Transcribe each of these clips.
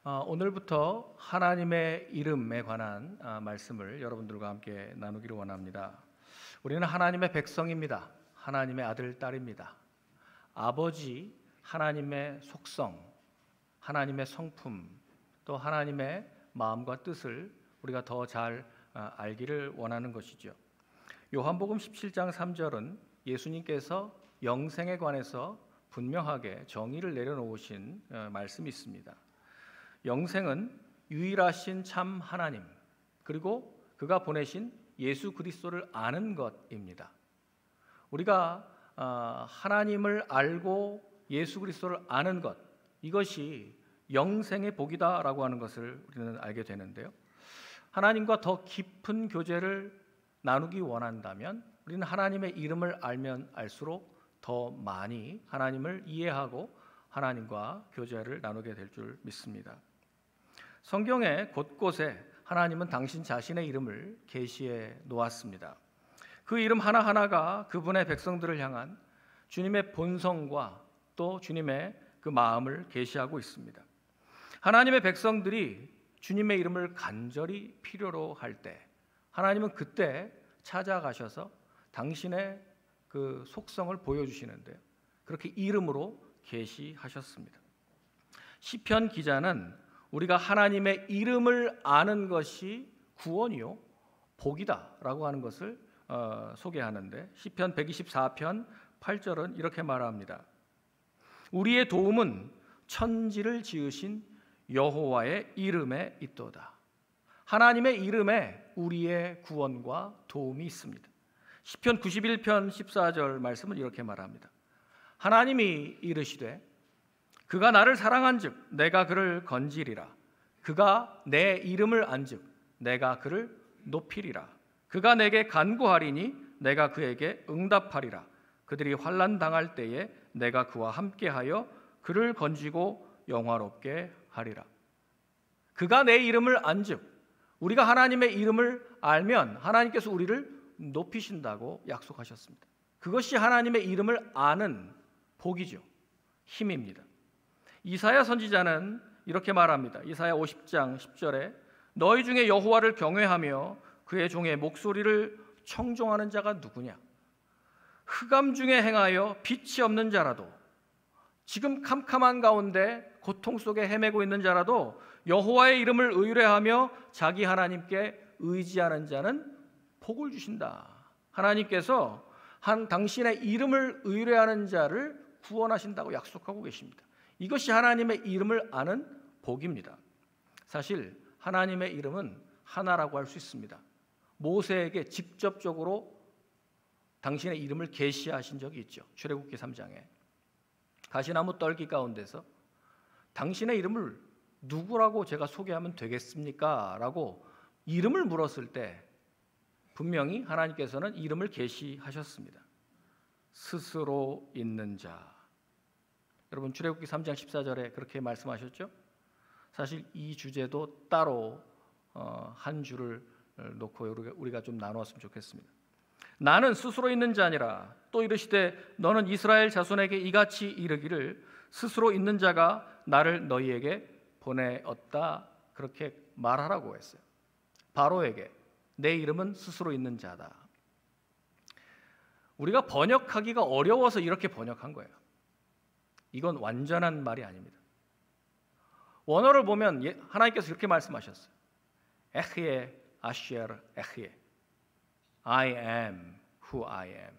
오늘부터 하나님의 이름에 관한 말씀을 여러분들과 함께 나누기를 원합니다. 우리는 하나님의 백성입니다. 하나님의 아들, 딸입니다. 아버지 하나님의 속성, 하나님의 성품, 또 하나님의 마음과 뜻을 우리가 더 잘 알기를 원하는 것이죠. 요한복음 17장 3절은 예수님께서 영생에 관해서 분명하게 정의를 내려놓으신 말씀이 있습니다. 영생은 유일하신 참 하나님, 그리고 그가 보내신 예수 그리스도를 아는 것입니다. 우리가 하나님을 알고 예수 그리스도를 아는 것, 이것이 영생의 복이다라고 하는 것을 우리는 알게 되는데요. 하나님과 더 깊은 교제를 나누기 원한다면 우리는 하나님의 이름을 알면 알수록 더 많이 하나님을 이해하고 하나님과 교제를 나누게 될 줄 믿습니다. 성경의 곳곳에 하나님은 당신 자신의 이름을 계시해 놓았습니다. 그 이름 하나하나가 그분의 백성들을 향한 주님의 본성과 또 주님의 그 마음을 계시하고 있습니다. 하나님의 백성들이 주님의 이름을 간절히 필요로 할 때 하나님은 그때 찾아가셔서 당신의 그 속성을 보여주시는데요. 그렇게 이름으로 계시하셨습니다. 시편 기자는 우리가 하나님의 이름을 아는 것이 구원이요 복이다라고 하는 것을 소개하는데 시편 124편 8절은 이렇게 말합니다. 우리의 도움은 천지를 지으신 여호와의 이름에 있도다. 하나님의 이름에 우리의 구원과 도움이 있습니다. 시편 91편 14절 말씀은 이렇게 말합니다. 하나님이 이르시되 그가 나를 사랑한즉 내가 그를 건지리라. 그가 내 이름을 안즉 내가 그를 높이리라. 그가 내게 간구하리니 내가 그에게 응답하리라. 그들이 환난 당할 때에 내가 그와 함께하여 그를 건지고 영화롭게 하리라. 그가 내 이름을 안즉, 우리가 하나님의 이름을 알면 하나님께서 우리를 높이신다고 약속하셨습니다. 그것이 하나님의 이름을 아는 복이죠. 힘입니다. 이사야 선지자는 이렇게 말합니다. 이사야 50장 10절에 너희 중에 여호와를 경외하며 그의 종의 목소리를 청종하는 자가 누구냐? 흑암 중에 행하여 빛이 없는 자라도, 지금 캄캄한 가운데 고통 속에 헤매고 있는 자라도 여호와의 이름을 의뢰하며 자기 하나님께 의지하는 자는 복을 주신다. 하나님께서 당신의 이름을 의뢰하는 자를 구원하신다고 약속하고 계십니다. 이것이 하나님의 이름을 아는 복입니다. 사실 하나님의 이름은 하나라고 할 수 있습니다. 모세에게 직접적으로 당신의 이름을 계시하신 적이 있죠. 출애굽기 3장에 가시나무 떨기 가운데서 당신의 이름을 누구라고 제가 소개하면 되겠습니까? 라고 이름을 물었을 때 분명히 하나님께서는 이름을 계시하셨습니다. 스스로 있는 자. 여러분 출애굽기 3장 14절에 그렇게 말씀하셨죠? 사실 이 주제도 따로 한 줄을 놓고 우리가 좀 나누었으면 좋겠습니다. 나는 스스로 있는 자니라. 또 이르시되 너는 이스라엘 자손에게 이같이 이르기를 스스로 있는 자가 나를 너희에게 보내었다. 그렇게 말하라고 했어요. 바로에게 내 이름은 스스로 있는 자다. 우리가 번역하기가 어려워서 이렇게 번역한 거예요. 이건 완전한 말이 아닙니다. 원어를 보면 하나님께서 이렇게 말씀하셨어요. 에흐에 아시에르 에흐에 I am who I am.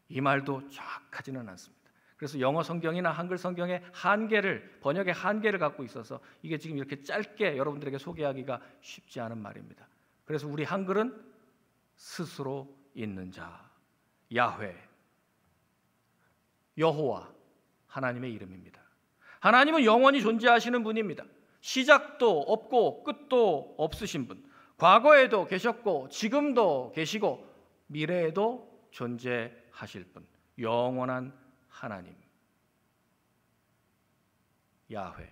이 말도 정확하지는 않습니다. 그래서 영어 성경이나 한글 성경의 번역의 한계를 갖고 있어서 이게 지금 이렇게 짧게 여러분들에게 소개하기가 쉽지 않은 말입니다. 그래서 우리 한글은 스스로 있는 자, 야훼, 여호와, 하나님의 이름입니다. 하나님은 영원히 존재하시는 분입니다. 시작도 없고 끝도 없으신 분, 과거에도 계셨고 지금도 계시고 미래에도 존재하실 분, 영원한 하나님, 야훼.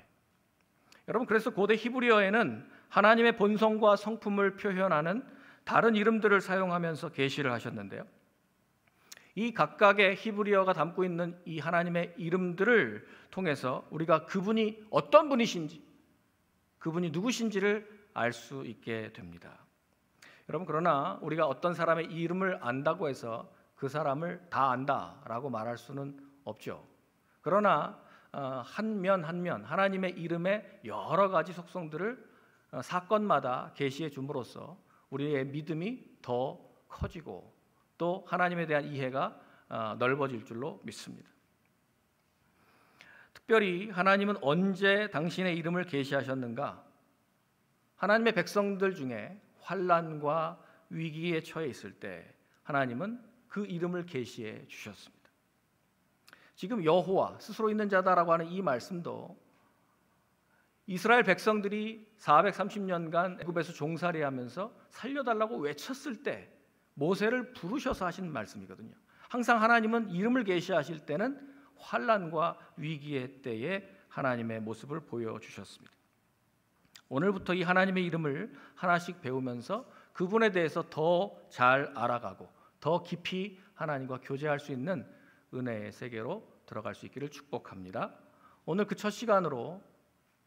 여러분, 그래서 고대 히브리어에는 하나님의 본성과 성품을 표현하는 다른 이름들을 사용하면서 계시를 하셨는데요. 이 각각의 히브리어가 담고 있는 이 하나님의 이름들을 통해서 우리가 그분이 어떤 분이신지, 그분이 누구신지를 알 수 있게 됩니다. 여러분, 그러나 우리가 어떤 사람의 이름을 안다고 해서 그 사람을 다 안다라고 말할 수는 없죠. 그러나 한 면 한 면 하나님의 이름의 여러 가지 속성들을 사건마다 계시해 줌으로써 우리의 믿음이 더 커지고 또 하나님에 대한 이해가 넓어질 줄로 믿습니다. 특별히 하나님은 언제 당신의 이름을 계시하셨는가? 하나님의 백성들 중에 환난과 위기에 처해 있을 때 하나님은 그 이름을 계시해 주셨습니다. 지금 여호와 스스로 있는 자다라고 하는 이 말씀도 이스라엘 백성들이 430년간 애굽에서 종살이하면서 살려달라고 외쳤을 때 모세를 부르셔서 하신 말씀이거든요. 항상 하나님은 이름을 계시하실 때는 환난과 위기의 때에 하나님의 모습을 보여주셨습니다. 오늘부터 이 하나님의 이름을 하나씩 배우면서 그분에 대해서 더 잘 알아가고 더 깊이 하나님과 교제할 수 있는 은혜의 세계로 들어갈 수 있기를 축복합니다. 오늘 그 첫 시간으로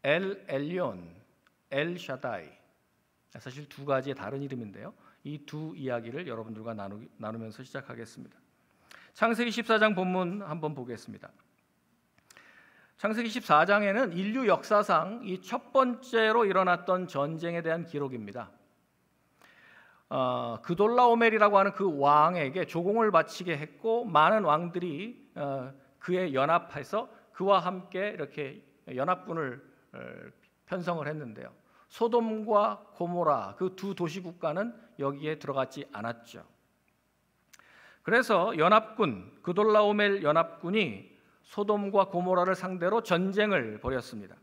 엘 엘리온, 엘 샤다이, 사실 두 가지의 다른 이름인데요. 이 두 이야기를 여러분들과 나누면서 시작하겠습니다. 창세기 14장 본문 한번 보겠습니다. 창세기 14장에는 인류 역사상 이 첫 번째로 일어났던 전쟁에 대한 기록입니다. 그돌라오멜이라고 하는 그 왕에게 조공을 바치게 했고 많은 왕들이 그에 연합해서 그와 함께 이렇게 연합군을 편성을 했는데요. 소돔과 고모라 그 두 도시 국가는 여기에 들어갔지 않았죠. 그래서 연합군 그돌라오멜 연합군이 소돔과 고모라를 상대로 전쟁을 벌였습니다.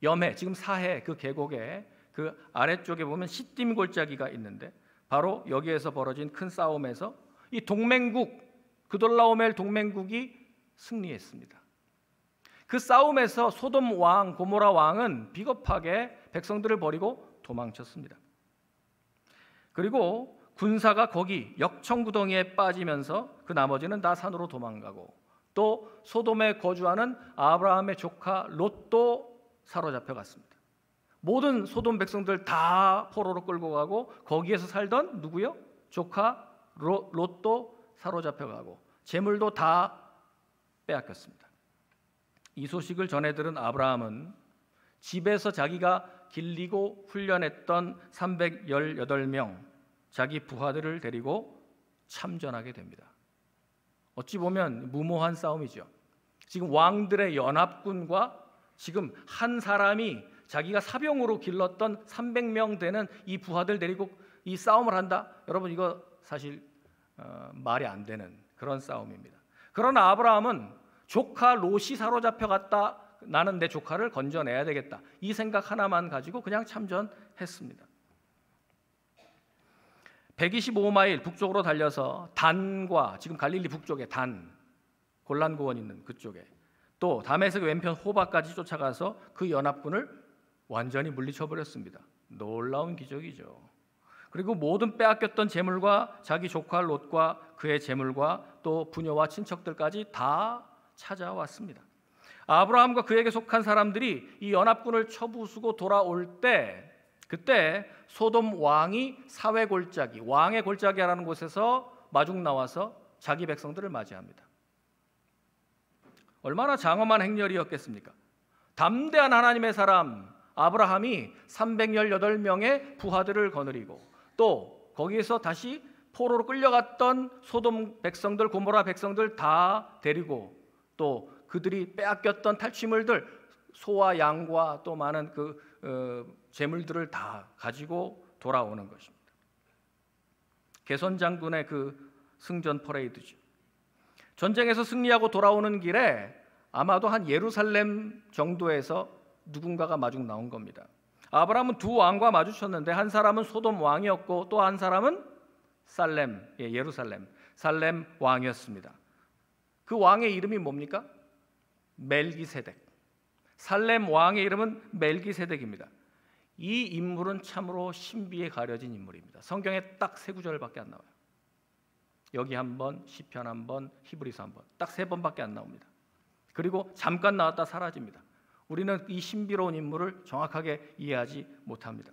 염해 지금 사해 그 계곡의 그 아래쪽에 보면 시딤 골짜기가 있는데 바로 여기에서 벌어진 큰 싸움에서 이 동맹국 그돌라오멜 동맹국이 승리했습니다. 그 싸움에서 소돔 왕 고모라 왕은 비겁하게 백성들을 버리고 도망쳤습니다. 그리고 군사가 거기 역청구덩이에 빠지면서 그 나머지는 다 산으로 도망가고 또 소돔에 거주하는 아브라함의 조카 롯도 사로잡혀 갔습니다. 모든 소돔 백성들 다 포로로 끌고 가고 거기에서 살던 누구요? 조카 롯도 사로잡혀 가고 재물도 다 빼앗겼습니다. 이 소식을 전해 들은 아브라함은 집에서 자기가 길리고 훈련했던 318명 자기 부하들을 데리고 참전하게 됩니다. 어찌 보면 무모한 싸움이죠. 지금 왕들의 연합군과 지금 한 사람이 자기가 사병으로 길렀던 300명 되는 이 부하들 데리고 이 싸움을 한다. 여러분 이거 사실 말이 안 되는 그런 싸움입니다. 그러나 아브라함은 조카 롯이 사로잡혀 갔다. 나는 내 조카를 건져내야 되겠다. 이 생각 하나만 가지고 그냥 참전했습니다. 125마일 북쪽으로 달려서 단과 지금 갈릴리 북쪽에 단 골란고원 있는 그쪽에 또 다메섹 왼편 호바까지 쫓아가서 그 연합군을 완전히 물리쳐버렸습니다. 놀라운 기적이죠. 그리고 모든 빼앗겼던 재물과 자기 조카 롯과 그의 재물과 또 부녀와 친척들까지 다 찾아왔습니다. 아브라함과 그에게 속한 사람들이 이 연합군을 쳐부수고 돌아올 때 그때 소돔 왕이 사회 골짜기, 왕의 골짜기라는 곳에서 마중 나와서 자기 백성들을 맞이합니다. 얼마나 장엄한 행렬이었겠습니까? 담대한 하나님의 사람 아브라함이 318명의 부하들을 거느리고 또 거기에서 다시 포로로 끌려갔던 소돔 백성들, 고모라 백성들 다 데리고 또 그들이 빼앗겼던 탈취물들, 소와 양과 또 많은 재물들을 다 가지고 돌아오는 것입니다. 개선 장군의 그 승전 퍼레이드죠. 전쟁에서 승리하고 돌아오는 길에 아마도 한 예루살렘 정도에서 누군가가 마중 나온 겁니다. 아브라함은 두 왕과 마주쳤는데 한 사람은 소돔 왕이었고 또 한 사람은 살렘, 예루살렘, 살렘 왕이었습니다. 그 왕의 이름이 뭡니까? 멜기세덱. 살렘 왕의 이름은 멜기세덱입니다. 이 인물은 참으로 신비에 가려진 인물입니다. 성경에 딱 세 구절밖에 안 나와요. 여기 한 번, 시편 한 번, 히브리서 한 번, 딱 세 번밖에 안 나옵니다. 그리고 잠깐 나왔다 사라집니다. 우리는 이 신비로운 인물을 정확하게 이해하지 못합니다.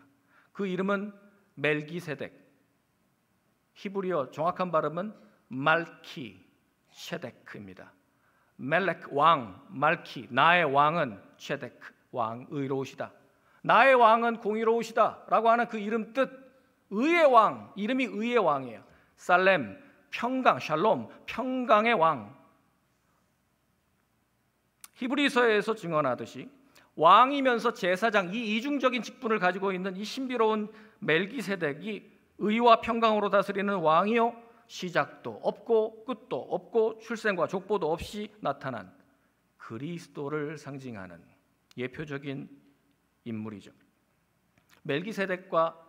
그 이름은 멜기세덱. 히브리어 정확한 발음은 말키 셰데크입니다. 멜렉 왕, 말키, 나의 왕은 셰데크, 왕, 의로우시다. 나의 왕은 공의로우시다 라고 하는 그 이름 뜻, 의의 왕, 이름이 의의 왕이에요. 살렘, 평강, 샬롬, 평강의 왕. 히브리서에서 증언하듯이 왕이면서 제사장, 이 이중적인 직분을 가지고 있는 이 신비로운 멜기세덱이 의와 평강으로 다스리는 왕이요, 시작도 없고 끝도 없고 출생과 족보도 없이 나타난 그리스도를 상징하는 예표적인 인물이죠. 멜기세덱과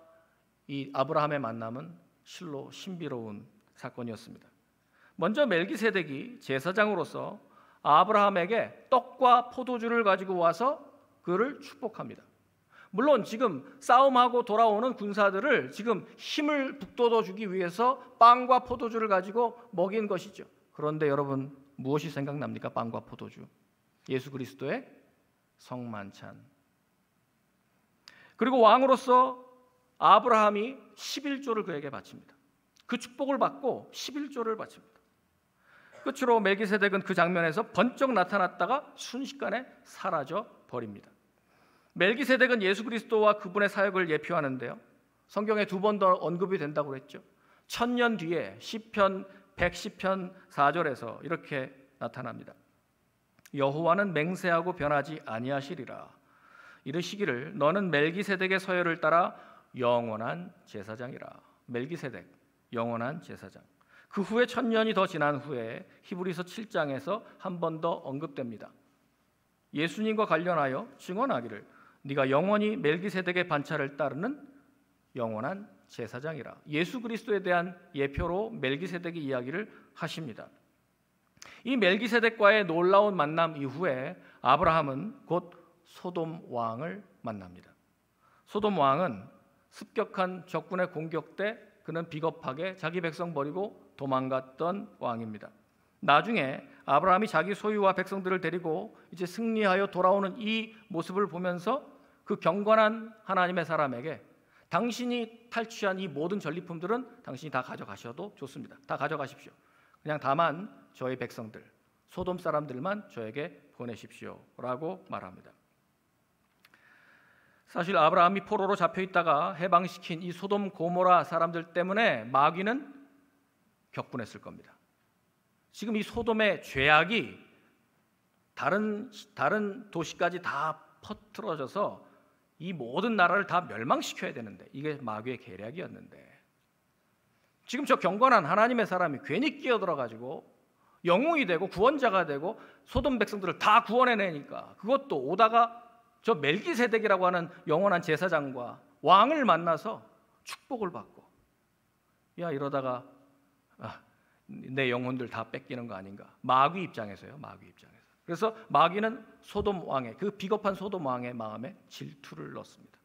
이 아브라함의 만남은 실로 신비로운 사건이었습니다. 먼저 멜기세덱이 제사장으로서 아브라함에게 떡과 포도주를 가지고 와서 그를 축복합니다. 물론 지금 싸움하고 돌아오는 군사들을 지금 힘을 북돋워주기 위해서 빵과 포도주를 가지고 먹인 것이죠. 그런데 여러분, 무엇이 생각납니까? 빵과 포도주, 예수 그리스도의 성만찬. 그리고 왕으로서 아브라함이 11조를 그에게 바칩니다. 그 축복을 받고 11조를 바칩니다. 끝으로 멜기세덱은 그 장면에서 번쩍 나타났다가 순식간에 사라져 버립니다. 멜기세덱은 예수 그리스도와 그분의 사역을 예표하는데요, 성경에 2번 더 언급이 된다고 그랬죠. 1000년 뒤에 시편 110편 4절에서 이렇게 나타납니다. 여호와는 맹세하고 변하지 아니하시리라. 이르시기를 너는 멜기세덱의 서열을 따라 영원한 제사장이라. 멜기세덱, 영원한 제사장. 그 후에 1000년이 더 지난 후에 히브리서 7장에서 한 번 더 언급됩니다. 예수님과 관련하여 증언하기를 네가 영원히 멜기세덱의 반차를 따르는 영원한 제사장이라. 예수 그리스도에 대한 예표로 멜기세덱의 이야기를 하십니다. 이 멜기세덱과의 놀라운 만남 이후에 아브라함은 곧 소돔 왕을 만납니다. 소돔 왕은 습격한 적군의 공격 때 그는 비겁하게 자기 백성 버리고 도망갔던 왕입니다. 나중에 아브라함이 자기 소유와 백성들을 데리고 이제 승리하여 돌아오는 이 모습을 보면서 그 경건한 하나님의 사람에게 당신이 탈취한 이 모든 전리품들은 당신이 다 가져가셔도 좋습니다. 다 가져가십시오. 그냥 다만 저의 백성들, 소돔 사람들만 저에게 보내십시오 라고 말합니다. 사실 아브라함이 포로로 잡혀 있다가 해방시킨 이 소돔 고모라 사람들 때문에 마귀는 격분했을 겁니다. 지금 이 소돔의 죄악이 다른 도시까지 다 퍼뜨려져서 이 모든 나라를 다 멸망시켜야 되는데, 이게 마귀의 계략이었는데, 지금 저 경건한 하나님의 사람이 괜히 끼어들어가지고 영웅이 되고 구원자가 되고 소돔 백성들을 다 구원해내니까, 그것도 오다가 저 멜기세덱이라고 하는 영원한 제사장과 왕을 만나서 축복을 받고, 야 이러다가 내 영혼들 다 뺏기는 거 아닌가. 마귀 입장에서요. 마귀 입장에서. 그래서 마귀는 소돔 왕의, 그 비겁한 소돔 왕의 마음에 질투를 넣습니다.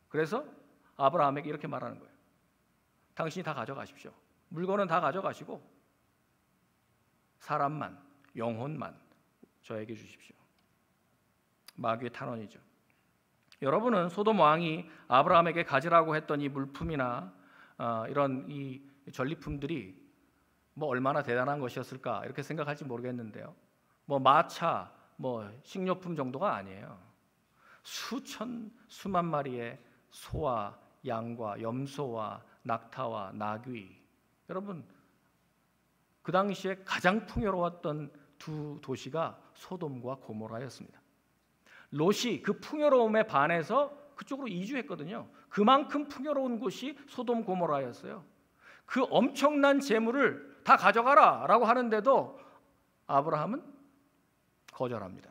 그래서 아브라함에게 이렇게 말하는 거예요. 당신이 다 가져가십시오. 물건은 다 가져가시고 사람만, 영혼만 저에게 주십시오. 마귀의 탄원이죠. 여러분은 소돔 왕이 아브라함에게 가지라고 했던 이 물품이나 이런 이 전리품들이 뭐 얼마나 대단한 것이었을까 이렇게 생각할지 모르겠는데요. 뭐 마차, 뭐 식료품 정도가 아니에요. 수만 마리의 소와 양과 염소와 낙타와 나귀. 여러분, 그 당시에 가장 풍요로웠던 두 도시가 소돔과 고모라였습니다. 롯이 그 풍요로움에 반해서 그쪽으로 이주했거든요. 그만큼 풍요로운 곳이 소돔 고모라였어요. 그 엄청난 재물을 다 가져가라 라고 하는데도 아브라함은 거절합니다.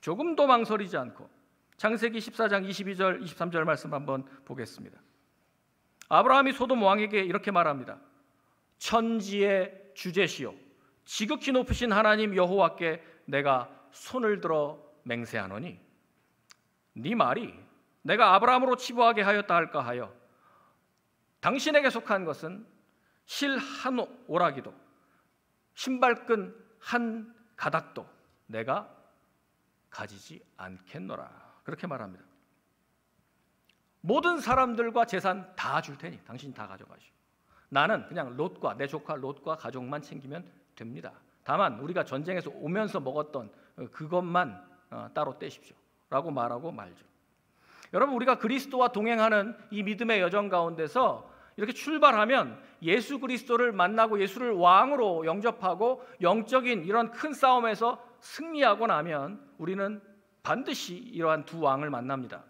조금도 망설이지 않고 창세기 14장 22절 23절 말씀 한번 보겠습니다. 아브라함이 소돔 왕에게 이렇게 말합니다. 천지의 주제시요 지극히 높으신 하나님 여호와께 내가 손을 들어 맹세하노니 네 말이 내가 아브라함으로 치부하게 하였다 할까 하여 당신에게 속한 것은 실 한 오라기도 신발끈 한 가닥도 내가 가지지 않겠노라. 그렇게 말합니다. 모든 사람들과 재산 다 줄 테니 당신이 다 가져가시오. 나는 그냥 롯과 내 조카 롯과 가족만 챙기면 됩니다. 다만 우리가 전쟁에서 오면서 먹었던 그것만 따로 떼십시오 라고 말하고 말죠. 여러분, 우리가 그리스도와 동행하는 이 믿음의 여정 가운데서 이렇게 출발하면 예수 그리스도를 만나고 예수를 왕으로 영접하고 영적인 이런 큰 싸움에서 승리하고 나면 우리는 반드시 이러한 두 왕을 만납니다.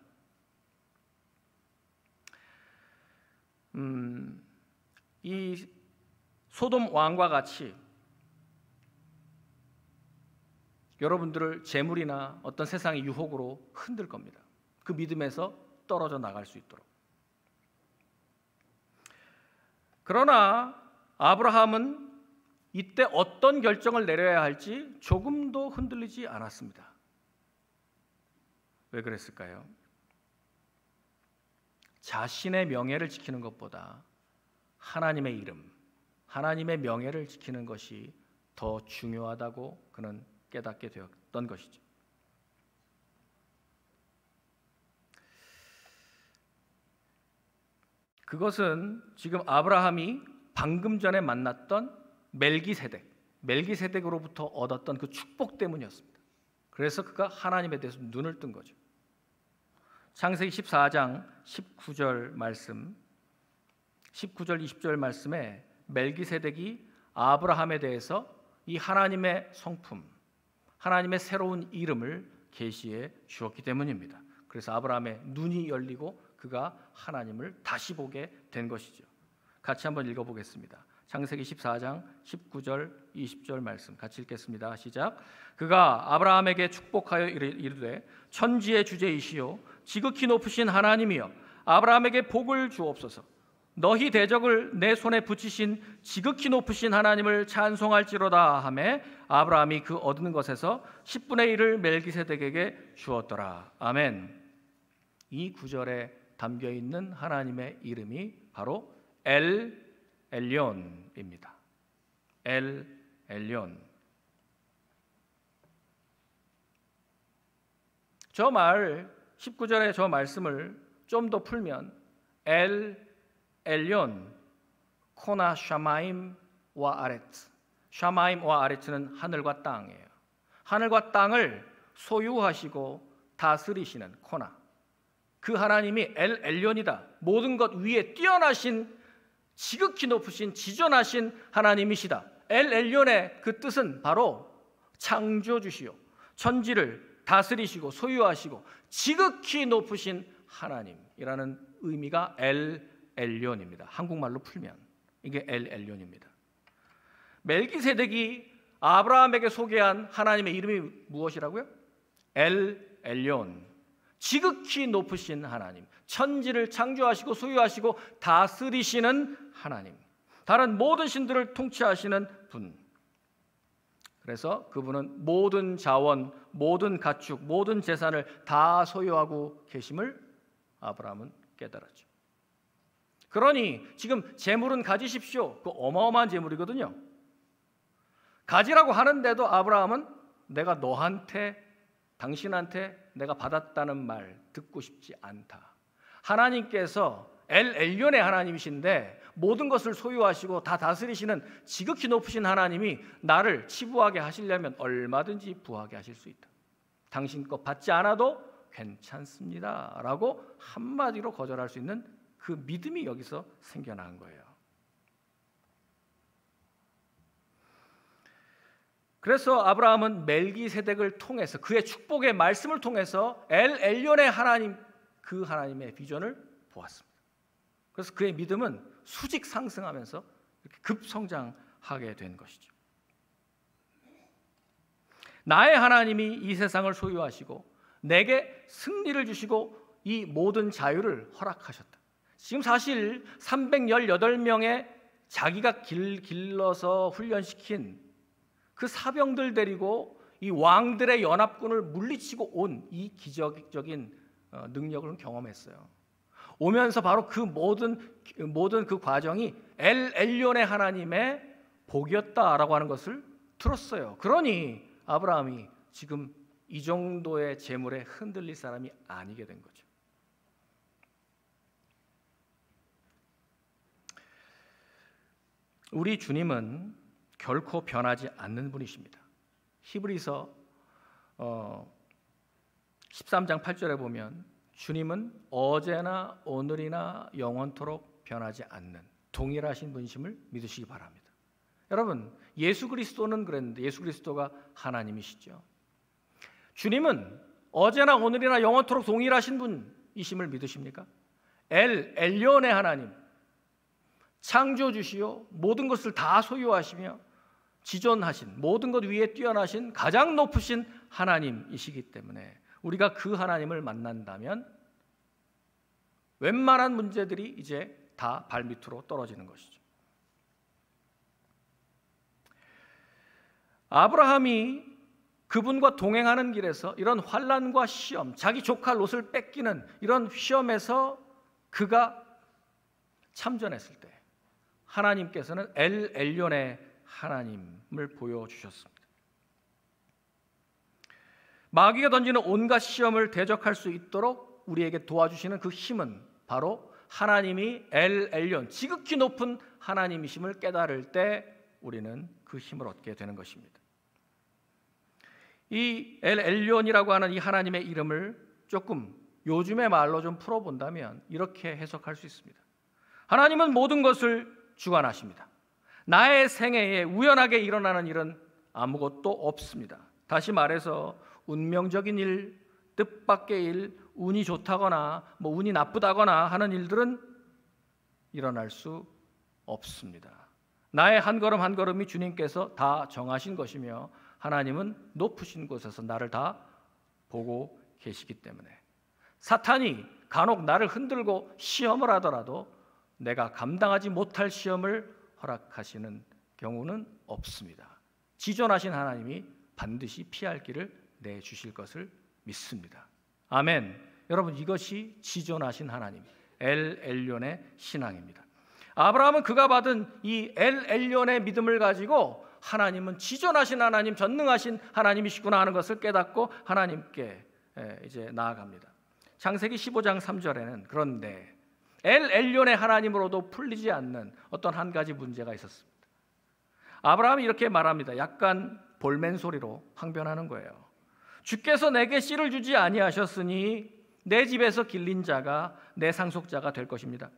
이 소돔 왕과 같이 여러분들을 재물이나 어떤 세상의 유혹으로 흔들 겁니다. 그 믿음에서 떨어져 나갈 수 있도록. 그러나 아브라함은 이때 어떤 결정을 내려야 할지 조금도 흔들리지 않았습니다. 왜 그랬을까요? 자신의 명예를 지키는 것보다 하나님의 이름, 하나님의 명예를 지키는 것이 더 중요하다고 그는 깨닫게 되었던 것이죠. 그것은 지금 아브라함이 방금 전에 만났던 멜기세덱으로부터 얻었던 그 축복 때문이었습니다. 그래서 그가 하나님에 대해서 눈을 뜬 거죠. 창세기 14장 19절 말씀, 19절 20절 말씀에 멜기세덱이 아브라함에 대해서 이 하나님의 성품, 하나님의 새로운 이름을 계시해 주었기 때문입니다. 그래서 아브라함의 눈이 열리고 그가 하나님을 다시 보게 된 것이죠. 같이 한번 읽어보겠습니다. 창세기 14장 19절 20절 말씀 같이 읽겠습니다. 시작. 그가 아브라함에게 축복하여 이르되 천지의 주제이시요 지극히 높으신 하나님이여 아브라함에게 복을 주옵소서. 너희 대적을 내 손에 붙이신 지극히 높으신 하나님을 찬송할지로다 하매 아브라함이 그 얻은 것에서 10분의 1을 멜기세덱에게 주었더라. 아멘. 이 구절에 담겨 있는 하나님의 이름이 바로 엘 엘ион입니다. 엘 엘yon. 저 말 19절의 저 말씀을 좀 더 풀면 엘 엘yon 코나 샤마임 와 아레트. 샤마임 와 아레트는 하늘과 땅이에요. 하늘과 땅을 소유하시고 다스리시는 코나. 그 하나님이 엘 엘ion이다. 모든 것 위에 뛰어나신 지극히 높으신 지존하신 하나님이시다. 엘 엘ion의 그 뜻은 바로 창조주시요 천지를 다스리시고 소유하시고 지극히 높으신 하나님이라는 의미가 엘 엘ion입니다. 한국말로 풀면 이게 엘 엘ion입니다. 멜기세덱이 아브라함에게 소개한 하나님의 이름이 무엇이라고요? 엘 엘yon. 지극히 높으신 하나님, 천지를 창조하시고 소유하시고 다스리시는 하나님, 다른 모든 신들을 통치하시는 분. 그래서 그분은 모든 자원, 모든 가축, 모든 재산을 다 소유하고 계심을 아브라함은 깨달았죠. 그러니 지금 재물은 가지십시오. 그 어마어마한 재물이거든요. 가지라고 하는데도 아브라함은 내가 너한테 당신한테 내가 받았다는 말 듣고 싶지 않다. 하나님께서 엘 엘ion의 하나님이신데 모든 것을 소유하시고 다 다스리시는 지극히 높으신 하나님이 나를 치부하게 하시려면 얼마든지 부하게 하실 수 있다. 당신 것 받지 않아도 괜찮습니다 라고 한마디로 거절할 수 있는 그 믿음이 여기서 생겨난 거예요. 그래서 아브라함은 멜기세덱을 통해서 그의 축복의 말씀을 통해서 엘 엘ion의 하나님, 그 하나님의 비전을 보았습니다. 그래서 그의 믿음은 수직 상승하면서 이렇게 급성장하게 된 것이죠. 나의 하나님이 이 세상을 소유하시고 내게 승리를 주시고 이 모든 자유를 허락하셨다. 지금 사실 318명의 자기가 길러서 훈련시킨 그 사병들 데리고 이 왕들의 연합군을 물리치고 온 이 기적적인 능력을 경험했어요. 오면서 바로 그 모든 그 과정이 엘 엘ion의 하나님의 복이었다라고 하는 것을 들었어요. 그러니 아브라함이 지금 이 정도의 재물에 흔들릴 사람이 아니게 된 거죠. 우리 주님은 결코 변하지 않는 분이십니다. 히브리서 13장 8절에 보면 주님은 어제나 오늘이나 영원토록 변하지 않는 동일하신 분이심을 믿으시기 바랍니다. 여러분, 예수 그리스도는 그랬는데 예수 그리스도가 하나님이시죠. 주님은 어제나 오늘이나 영원토록 동일하신 분이심을 믿으십니까? 엘리온의 하나님, 창조주시요 모든 것을 다 소유하시며 지존하신 모든 것 위에 뛰어나신 가장 높으신 하나님이시기 때문에 우리가 그 하나님을 만난다면 웬만한 문제들이 이제 다 발밑으로 떨어지는 것이죠. 아브라함이 그분과 동행하는 길에서 이런 환난과 시험, 자기 조카 롯을 뺏기는 이런 시험에서 그가 참전했을 때 하나님께서는 엘리온의 하나님을 보여주셨습니다. 마귀가 던지는 온갖 시험을 대적할 수 있도록 우리에게 도와주시는 그 힘은 바로 하나님이 엘리온, 지극히 높은 하나님이심을 깨달을 때 우리는 그 힘을 얻게 되는 것입니다. 이 엘리온이라고 하는 이 하나님의 이름을 조금 요즘의 말로 좀 풀어본다면 이렇게 해석할 수 있습니다. 하나님은 모든 것을 주관하십니다. 나의 생애에 우연하게 일어나는 일은 아무것도 없습니다. 다시 말해서 운명적인 일, 뜻밖의 일, 운이 좋다거나 운이 나쁘다거나 하는 일들은 일어날 수 없습니다. 나의 한 걸음 한 걸음이 주님께서 다 정하신 것이며 하나님은 높으신 곳에서 나를 다 보고 계시기 때문에 사탄이 간혹 나를 흔들고 시험을 하더라도 내가 감당하지 못할 시험을 허락하시는 경우는 없습니다. 지존하신 하나님이 반드시 피할 길을 내주실 것을 믿습니다. 아멘. 여러분, 이것이 지존하신 하나님, 엘리온의 신앙입니다. 아브라함은 그가 받은 이 엘리온의 믿음을 가지고 하나님은 지존하신 하나님, 전능하신 하나님이시구나 하는 것을 깨닫고 하나님께 이제 나아갑니다. 창세기 15장 3절에는 그런데 엘리온의 하나님으로도 풀리지 않는 어떤 한 가지 문제가 있었습니다. 아브라함이 이렇게 말합니다. 약간 볼멘 소리로 항변하는 거예요. 주께서 내게 씨를 주지 아니하셨으니 내 집에서 길린 자가 내 상속자가 될 것입니다.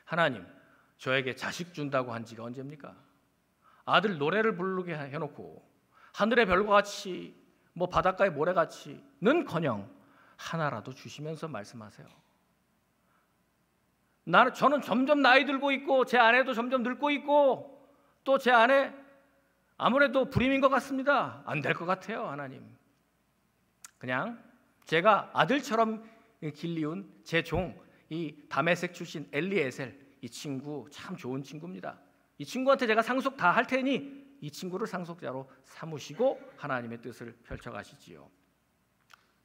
하나님, 저에게 자식 준다고 한 지가 언제입니까? 아들 노래를 부르게 해놓고 하늘의 별과 같이 바닷가의 모래같이는커녕 하나라도 주시면서 말씀하세요. 저는 점점 나이 들고 있고 제 아내도 점점 늙고 있고 또 제 아내 아무래도 불임인 것 같습니다. 안 될 것 같아요. 하나님, 그냥 제가 아들처럼 길리운 제 종, 이 다메섹 출신 엘리에셀, 이 친구 참 좋은 친구입니다. 이 친구한테 제가 상속 다 할 테니 이 친구를 상속자로 삼으시고 하나님의 뜻을 펼쳐가시지요.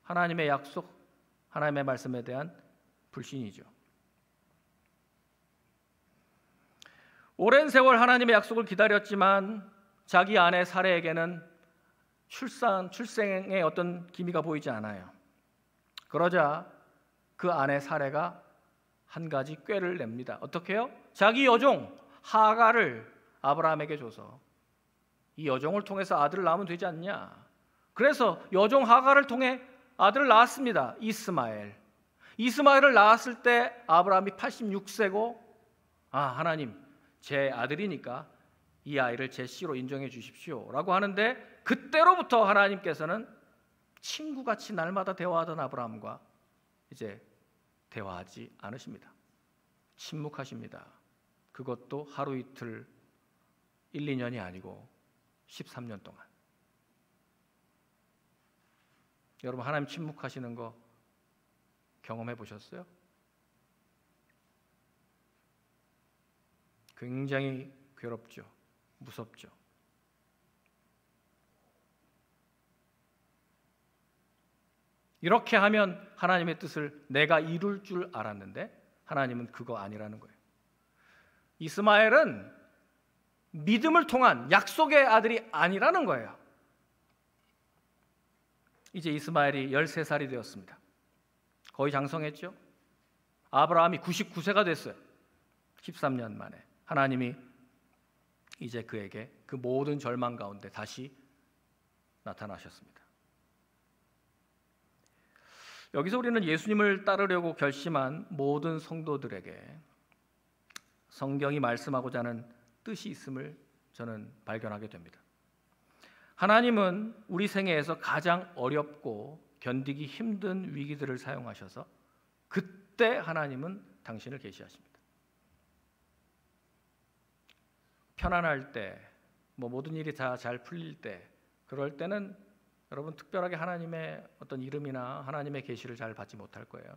하나님의 약속, 하나님의 말씀에 대한 불신이죠. 오랜 세월 하나님의 약속을 기다렸지만 자기 아내 사레에게는 출생의 어떤 기미가 보이지 않아요. 그러자 그 아내 사레가 한 가지 꾀를 냅니다. 어떻게 해요? 자기 여종 하가를 아브라함에게 줘서 이 여종을 통해서 아들을 낳으면 되지 않냐. 그래서 여종 하가를 통해 아들을 낳았습니다. 이스마엘을 낳았을 때 아브라함이 86세고 하나님, 제 아들이니까 이 아이를 제 씨로 인정해 주십시오 라고 하는데 그때로부터 하나님께서는 친구같이 날마다 대화하던 아브라함과 이제 대화하지 않으십니다. 침묵하십니다. 그것도 하루 이틀 1, 2년이 아니고 13년 동안. 여러분, 하나님 침묵하시는 거 경험해 보셨어요? 굉장히 괴롭죠. 무섭죠. 이렇게 하면 하나님의 뜻을 내가 이룰 줄 알았는데 하나님은 그거 아니라는 거예요. 이스마엘은 믿음을 통한 약속의 아들이 아니라는 거예요. 이제 이스마엘이 13살이 되었습니다. 거의 장성했죠. 아브라함이 99세가 됐어요. 13년 만에 하나님이 이제 그에게 그 모든 절망 가운데 다시 나타나셨습니다. 여기서 우리는 예수님을 따르려고 결심한 모든 성도들에게 성경이 말씀하고자 하는 뜻이 있음을 저는 발견하게 됩니다. 하나님은 우리 생애에서 가장 어렵고 견디기 힘든 위기들을 사용하셔서 그때 하나님은 당신을 계시하십니다. 편안할 때, 모든 일이 다 잘 풀릴 때, 그럴 때는 여러분 특별하게 하나님의 어떤 이름이나 하나님의 계시를 잘 받지 못할 거예요.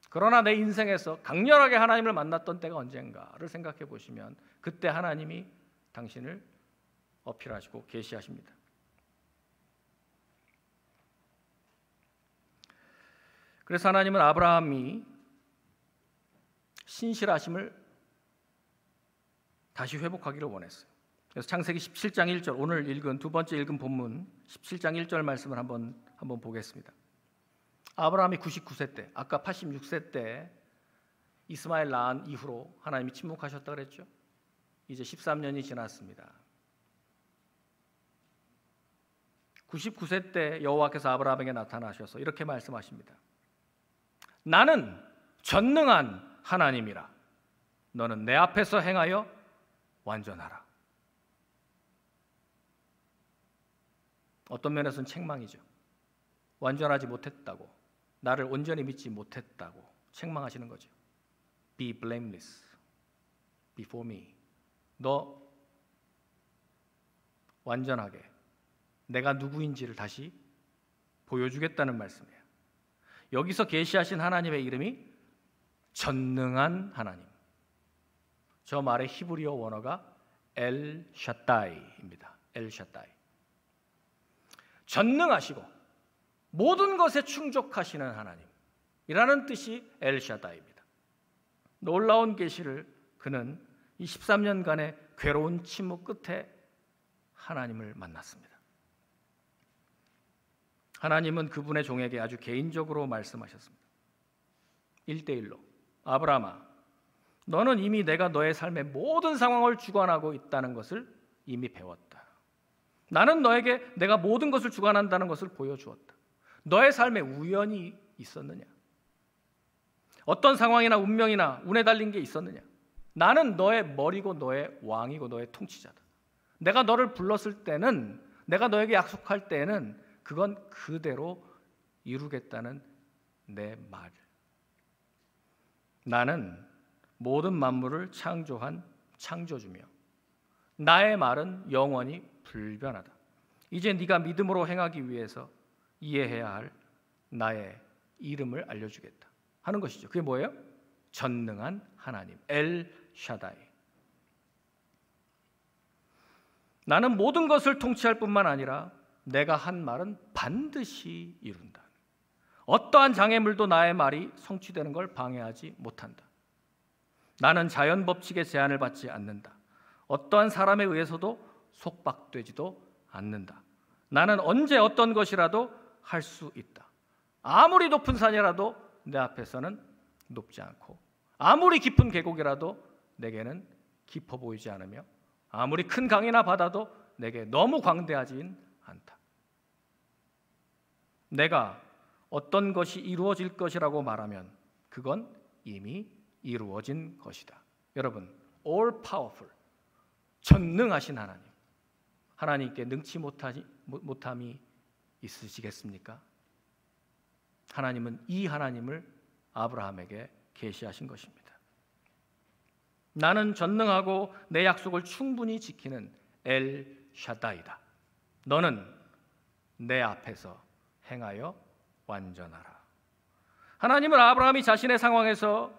그러나 내 인생에서 강렬하게 하나님을 만났던 때가 언젠가를 생각해 보시면 그때 하나님이 당신을 어필하시고 계시하십니다. 그래서 하나님은 아브라함이 신실하심을 다시 회복하기를 원했어요. 그래서 창세기 17장 1절, 오늘 두 번째 읽은 본문 17장 1절 말씀을 한번 보겠습니다. 아브라함이 99세 때, 아까 86세 때 이스마엘 낳은 이후로 하나님이 침묵하셨다 그랬죠. 이제 13년이 지났습니다. 99세 때 여호와께서 아브라함에게 나타나셔서 이렇게 말씀하십니다. 나는 전능한 하나님이라. 너는 내 앞에서 행하여 완전하라. 어떤 면에서는 책망이죠. 완전하지 못했다고, 나를 온전히 믿지 못했다고 책망하시는 거죠. Be blameless before me. 너 완전하게 내가 누구인지를 다시 보여주겠다는 말씀이에요. 여기서 계시하신 하나님의 이름이 전능한 하나님. 저 말의 히브리어 원어가 엘 샤다이입니다. 엘 샤다이. 전능하시고 모든 것에 충족하시는 하나님이라는 뜻이 엘 샤다이입니다. 놀라운 계시를 그는 이 13년간의 괴로운 침묵 끝에 하나님을 만났습니다. 하나님은 그분의 종에게 아주 개인적으로 말씀하셨습니다. 1대1로 아브라함아, 너는 이미 내가 너의 삶의 모든 상황을 주관하고 있다는 것을 이미 배웠다. 나는 너에게 내가 모든 것을 주관한다는 것을 보여주었다. 너의 삶에 우연이 있었느냐? 어떤 상황이나 운명이나 운에 달린 게 있었느냐? 나는 너의 머리고 너의 왕이고 너의 통치자다. 내가 너를 불렀을 때는, 내가 너에게 약속할 때는 그건 그대로 이루겠다는 내 말. 나는 모든 만물을 창조한 창조주며 나의 말은 영원히 불변하다. 이제 네가 믿음으로 행하기 위해서 이해해야 할 나의 이름을 알려주겠다 하는 것이죠. 그게 뭐예요? 전능한 하나님, 엘 샤다이. 나는 모든 것을 통치할 뿐만 아니라 내가 한 말은 반드시 이룬다. 어떠한 장애물도 나의 말이 성취되는 걸 방해하지 못한다. 나는 자연 법칙의 제한을 받지 않는다. 어떠한 사람에 의해서도 속박되지도 않는다. 나는 언제 어떤 것이라도 할 수 있다. 아무리 높은 산이라도 내 앞에서는 높지 않고, 아무리 깊은 계곡이라도 내게는 깊어 보이지 않으며, 아무리 큰 강이나 바다도 내게 너무 광대하진 않다. 내가 어떤 것이 이루어질 것이라고 말하면 그건 이미 이루어진 것이다. 여러분, all powerful, 전능하신 하나님, 하나님께 능치 못함이 있으시겠습니까? 하나님은 이 하나님을 아브라함에게 계시하신 것입니다. 나는 전능하고 내 약속을 충분히 지키는 엘 샤다이다. 너는 내 앞에서 행하여 완전하라. 하나님은 아브라함이 자신의 상황에서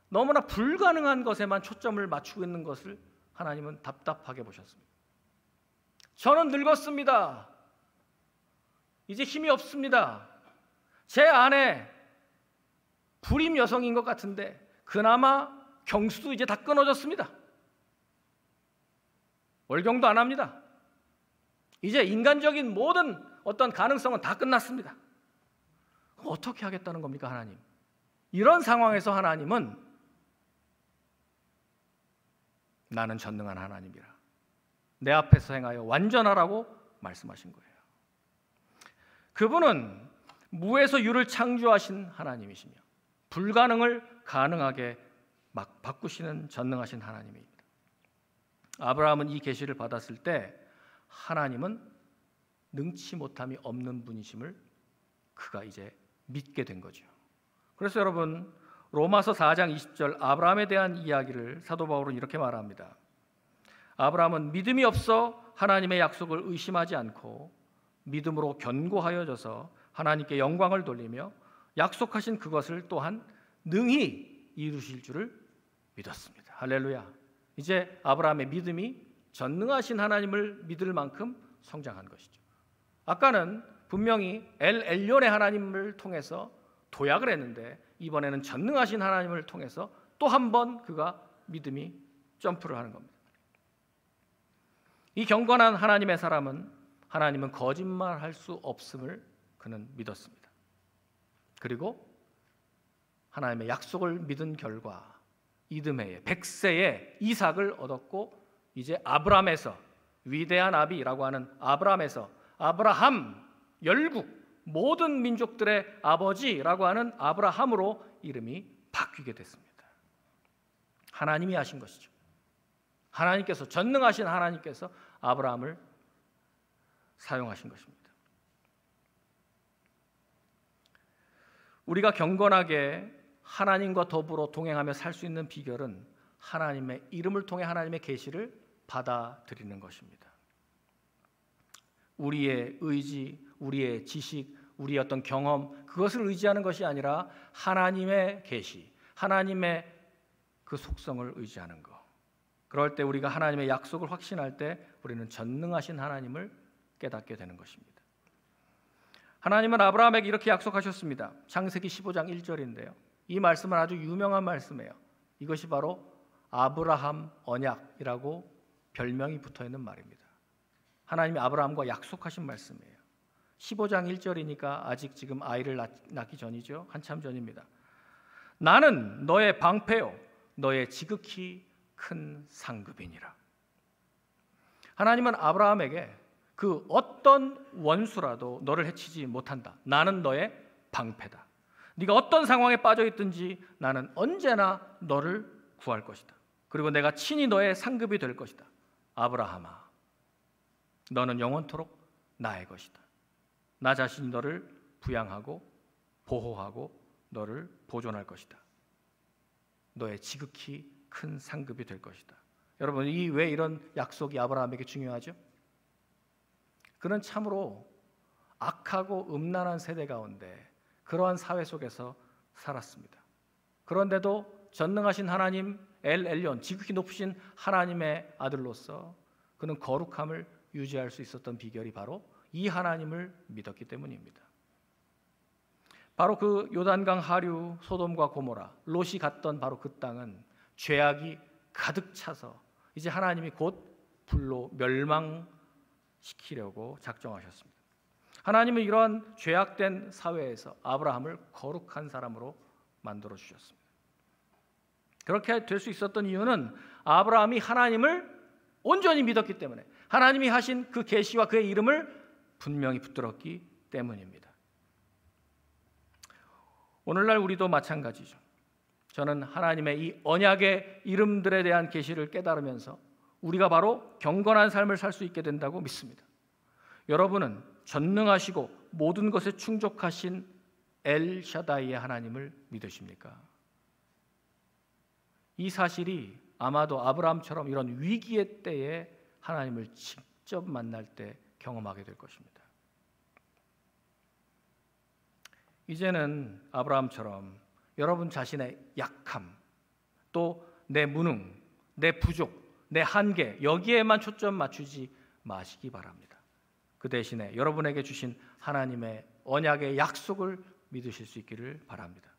너무나 불가능한 것에만 초점을 맞추고 있는 것을 하나님은 답답하게 보셨습니다. 저는 늙었습니다. 이제 힘이 없습니다. 제 아내 불임 여성인 것 같은데 그나마 경수도 이제 다 끊어졌습니다. 월경도 안 합니다. 이제 인간적인 모든 어떤 가능성은 다 끝났습니다. 어떻게 하겠다는 겁니까, 하나님? 이런 상황에서 하나님은 나는 전능한 하나님이라, 내 앞에서 행하여 완전하라고 말씀하신 거예요. 그분은 무에서 유를 창조하신 하나님이시며 불가능을 가능하게 막 바꾸시는 전능하신 하나님입니다. 아브라함은 이 계시를 받았을 때 하나님은 능치 못함이 없는 분이심을 그가 이제 믿게 된 거죠. 그래서 여러분, 로마서 4장 20절 아브라함에 대한 이야기를 사도 바울은 이렇게 말합니다. 아브라함은 믿음이 없어 하나님의 약속을 의심하지 않고 믿음으로 견고하여져서 하나님께 영광을 돌리며 약속하신 그것을 또한 능히 이루실 줄을 믿었습니다. 할렐루야. 이제 아브라함의 믿음이 전능하신 하나님을 믿을 만큼 성장한 것이죠. 아까는 분명히 엘 엘론의 하나님을 통해서 도약을 했는데 이번에는 전능하신 하나님을 통해서 또 한 번 그가 믿음이 점프를 하는 겁니다. 이 경건한 하나님의 사람은 하나님은 거짓말할 수 없음을 그는 믿었습니다. 그리고 하나님의 약속을 믿은 결과 이듬해에 100세에 이삭을 얻었고 이제 아브람에서, 위대한 아비라고 하는 아브람에서 아브라함, 열국, 모든 민족들의 아버지라고 하는 아브라함으로 이름이 바뀌게 됐습니다. 하나님이 하신 것이죠. 하나님께서, 전능하신 하나님께서 아브라함을 사용하신 것입니다. 우리가 경건하게 하나님과 더불어 동행하며 살 수 있는 비결은 하나님의 이름을 통해 하나님의 계시를 받아들이는 것입니다. 우리의 의지, 우리의 지식, 우리의 어떤 경험, 그것을 의지하는 것이 아니라 하나님의 계시, 하나님의 그 속성을 의지하는 것. 그럴 때 우리가 하나님의 약속을 확신할 때 우리는 전능하신 하나님을 깨닫게 되는 것입니다. 하나님은 아브라함에게 이렇게 약속하셨습니다. 창세기 15장 1절인데요. 이 말씀은 아주 유명한 말씀이에요. 이것이 바로 아브라함 언약이라고 별명이 붙어있는 말입니다. 하나님이 아브라함과 약속하신 말씀이에요. 15장 1절이니까 아직 지금 아이를 낳기 전이죠. 한참 전입니다. 나는 너의 방패요 너의 지극히 큰 상급이니라. 하나님은 아브라함에게 그 어떤 원수라도 너를 해치지 못한다. 나는 너의 방패다. 네가 어떤 상황에 빠져 있든지 나는 언제나 너를 구할 것이다. 그리고 내가 친히 너의 상급이 될 것이다. 아브라함아, 너는 영원토록 나의 것이다. 나 자신이 너를 부양하고 보호하고 너를 보존할 것이다. 너의 지극히 큰 상급이 될 것이다. 여러분, 왜 이런 약속이 아브라함에게 중요하죠? 그는 참으로 악하고 음란한 세대 가운데 그러한 사회 속에서 살았습니다. 그런데도 전능하신 하나님 엘 엘yon, 지극히 높으신 하나님의 아들로서 그는 거룩함을 유지할 수 있었던 비결이 바로 이 하나님을 믿었기 때문입니다. 바로 그 요단강 하류 소돔과 고모라, 롯이 갔던 바로 그 땅은 죄악이 가득 차서 이제 하나님이 곧 불로 멸망시키려고 작정하셨습니다. 하나님은 이러한 죄악된 사회에서 아브라함을 거룩한 사람으로 만들어 주셨습니다. 그렇게 될 수 있었던 이유는 아브라함이 하나님을 온전히 믿었기 때문에, 하나님이 하신 그 계시와 그의 이름을 분명히 붙들었기 때문입니다. 오늘날 우리도 마찬가지죠. 저는 하나님의 이 언약의 이름들에 대한 계시를 깨달으면서 우리가 바로 경건한 삶을 살 수 있게 된다고 믿습니다. 여러분은 전능하시고 모든 것에 충족하신 엘샤다이의 하나님을 믿으십니까? 이 사실이 아마도 아브라함처럼 이런 위기의 때에 하나님을 직접 만날 때 경험하게 될 것입니다. 이제는 아브라함처럼 여러분 자신의 약함, 또 내 무능, 내 부족, 내 한계, 여기에만 초점 맞추지 마시기 바랍니다. 그 대신에 여러분에게 주신 하나님의 언약의 약속을 믿으실 수 있기를 바랍니다.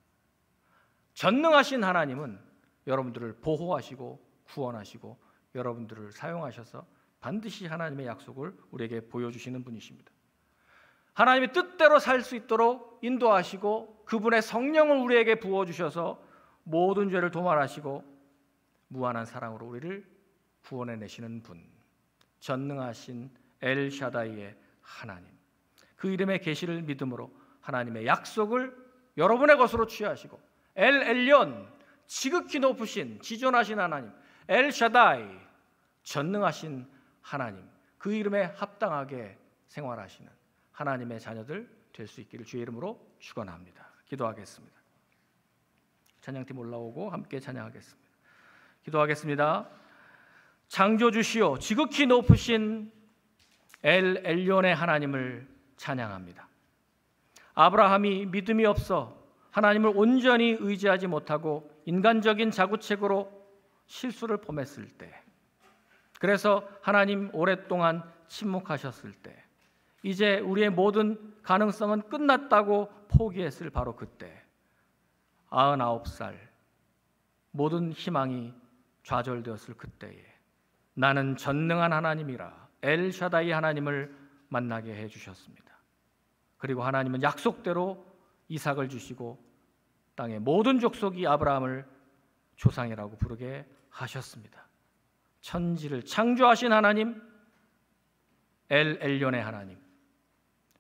전능하신 하나님은 여러분들을 보호하시고 구원하시고 여러분들을 사용하셔서 반드시 하나님의 약속을 우리에게 보여주시는 분이십니다. 하나님의 뜻대로 살 수 있도록 인도하시고 그분의 성령을 우리에게 부어주셔서 모든 죄를 도말하시고 무한한 사랑으로 우리를 구원해내시는 분, 전능하신 엘샤다이의 하나님, 그 이름의 계시를 믿음으로 하나님의 약속을 여러분의 것으로 취하시고 엘 엘yon, 지극히 높으신 지존하신 하나님, 엘샤다이, 전능하신 하나님, 그 이름에 합당하게 생활하시는 하나님의 자녀들 될 수 있기를 주의 이름으로 축원합니다. 기도하겠습니다. 찬양팀 올라오고 함께 찬양하겠습니다. 기도하겠습니다. 창조주시오 지극히 높으신 엘 엘론의 하나님을 찬양합니다. 아브라함이 믿음이 없어 하나님을 온전히 의지하지 못하고 인간적인 자구책으로 실수를 범했을 때, 그래서 하나님 오랫동안 침묵하셨을 때, 이제 우리의 모든 가능성은 끝났다고 포기했을 바로 그때, 99살 모든 희망이 좌절되었을 그때에 나는 전능한 하나님이라 엘샤다이 하나님을 만나게 해주셨습니다. 그리고 하나님은 약속대로 이삭을 주시고 땅의 모든 족속이 아브라함을 조상이라고 부르게 하셨습니다. 천지를 창조하신 하나님, 엘 엘론의 하나님,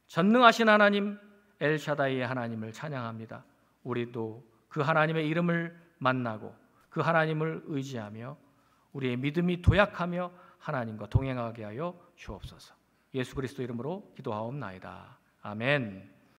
전능하신 하나님, 엘샤다이의 하나님을 찬양합니다. 우리도 그 하나님의 이름을 만나고 그 하나님을 의지하며 우리의 믿음이 도약하며 하나님과 동행하게 하여 주옵소서. 예수 그리스도 이름으로 기도하옵나이다. 아멘.